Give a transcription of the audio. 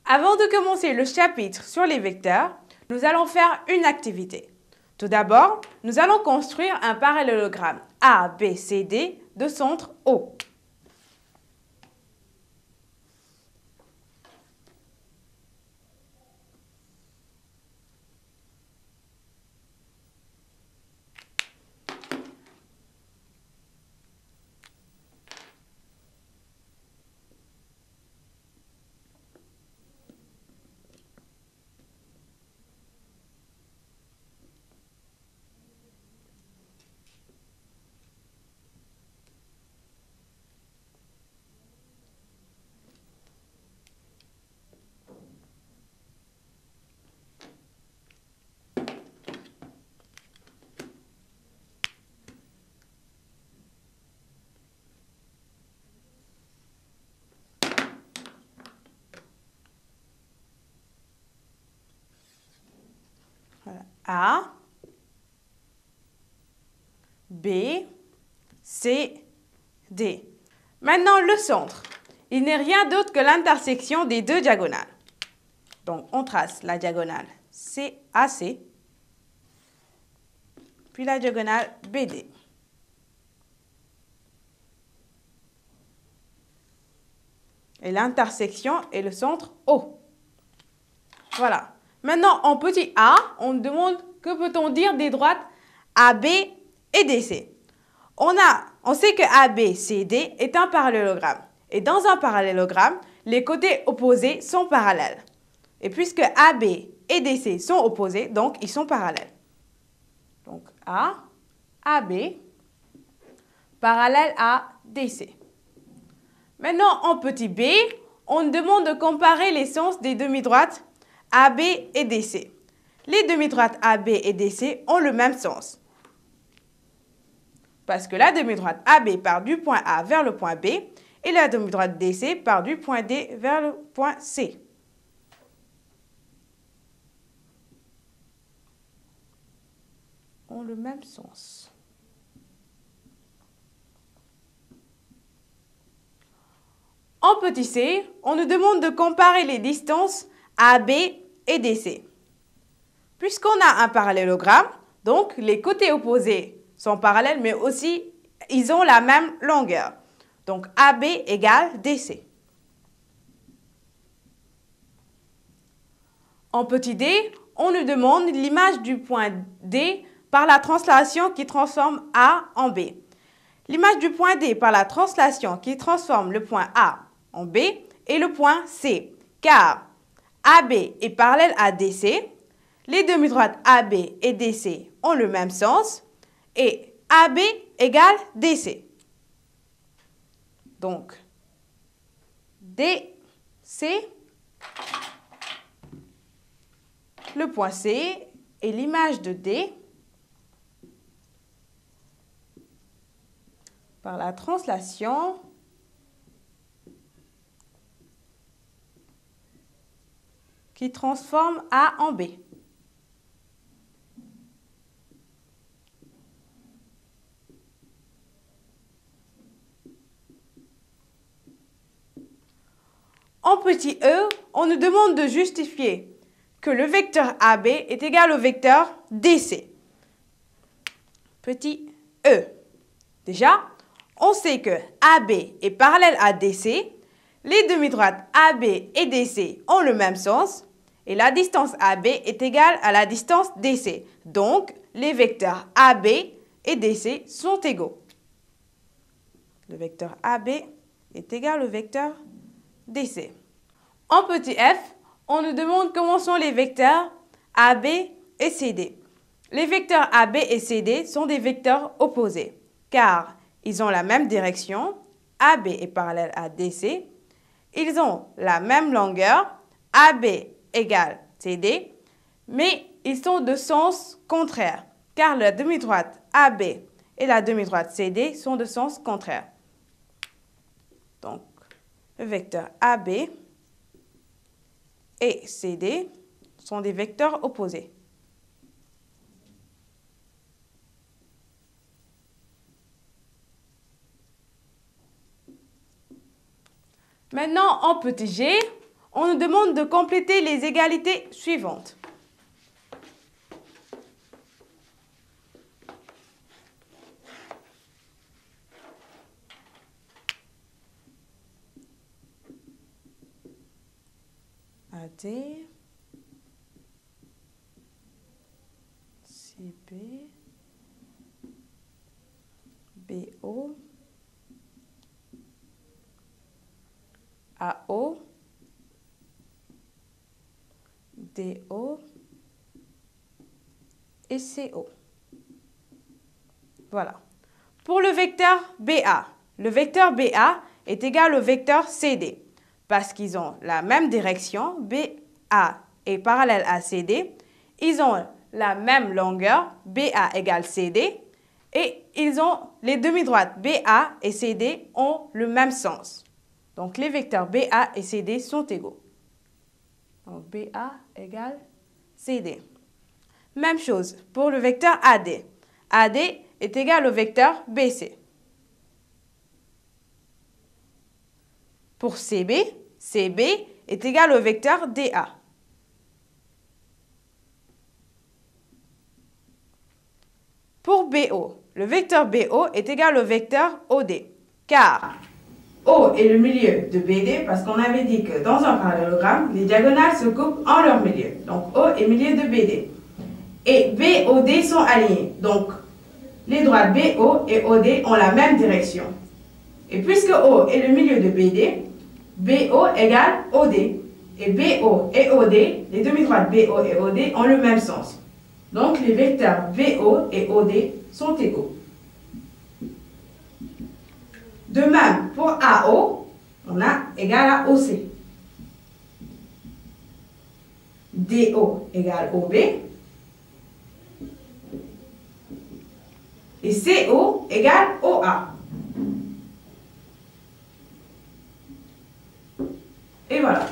Avant de commencer le chapitre sur les vecteurs, nous allons faire une activité. Tout d'abord, nous allons construire un parallélogramme A, B, C, D de centre O. Voilà. A, B, C, D. Maintenant, le centre. Il n'est rien d'autre que l'intersection des deux diagonales. Donc, on trace la diagonale CAC, puis la diagonale BD. Et l'intersection est le centre O. Voilà. Maintenant, en petit a, on demande que peut-on dire des droites AB et DC. On sait que AB, CD est un parallélogramme. Et dans un parallélogramme, les côtés opposés sont parallèles. Et puisque AB et DC sont opposés, donc ils sont parallèles. Donc A, AB, parallèle à DC. Maintenant, en petit b, on demande de comparer les sens des demi-droites AB et DC. Les demi-droites AB et DC ont le même sens. Parce que la demi-droite AB part du point A vers le point B et la demi-droite DC part du point D vers le point C. Ont le même sens. En petit c, on nous demande de comparer les distances AB et DC. Puisqu'on a un parallélogramme, donc les côtés opposés sont parallèles, mais aussi ils ont la même longueur. Donc AB égale DC. En petit d, on nous demande l'image du point D par la translation qui transforme A en B. L'image du point D par la translation qui transforme le point A en B est le point C, car AB est parallèle à DC, les demi-droites AB et DC ont le même sens, et AB égale DC. Donc, DC, le point C est l'image de D par la translation qui transforme A en B. En petit e, on nous demande de justifier que le vecteur AB est égal au vecteur DC. Petit e. Déjà, on sait que AB est parallèle à DC, les demi-droites AB et DC ont le même sens, et la distance AB est égale à la distance DC. Donc, les vecteurs AB et DC sont égaux. Le vecteur AB est égal au vecteur DC. En petit f, on nous demande comment sont les vecteurs AB et CD. Les vecteurs AB et CD sont des vecteurs opposés, car ils ont la même direction, AB est parallèle à DC, ils ont la même longueur, AB égale CD, mais ils sont de sens contraire, car la demi-droite AB et la demi-droite CD sont de sens contraire. Donc, le vecteur AB et CD sont des vecteurs opposés. Maintenant, en petit g, on nous demande de compléter les égalités suivantes. AD, CB, BO, AO, DO et CO. Voilà. Pour le vecteur BA est égal au vecteur CD parce qu'ils ont la même direction, BA est parallèle à CD, ils ont la même longueur, BA égale CD, et les demi-droites BA et CD ont le même sens. Donc les vecteurs BA et CD sont égaux. Donc BA égale CD. Même chose pour le vecteur AD. AD est égal au vecteur BC. Pour CB est égal au vecteur DA. Pour BO, le vecteur BO est égal au vecteur OD, car O est le milieu de BD parce qu'on avait dit que dans un parallélogramme, les diagonales se coupent en leur milieu. Donc O est milieu de BD. Et B, OD sont alignés. Donc les droites BO et OD ont la même direction. Et puisque O est le milieu de BD, BO égale OD. Et BO et OD, les demi-droites BO et OD ont le même sens. Donc les vecteurs BO et OD sont égaux. De même, pour AO, on a égal à OC. DO égale OB. Et CO égale OA. Et voilà.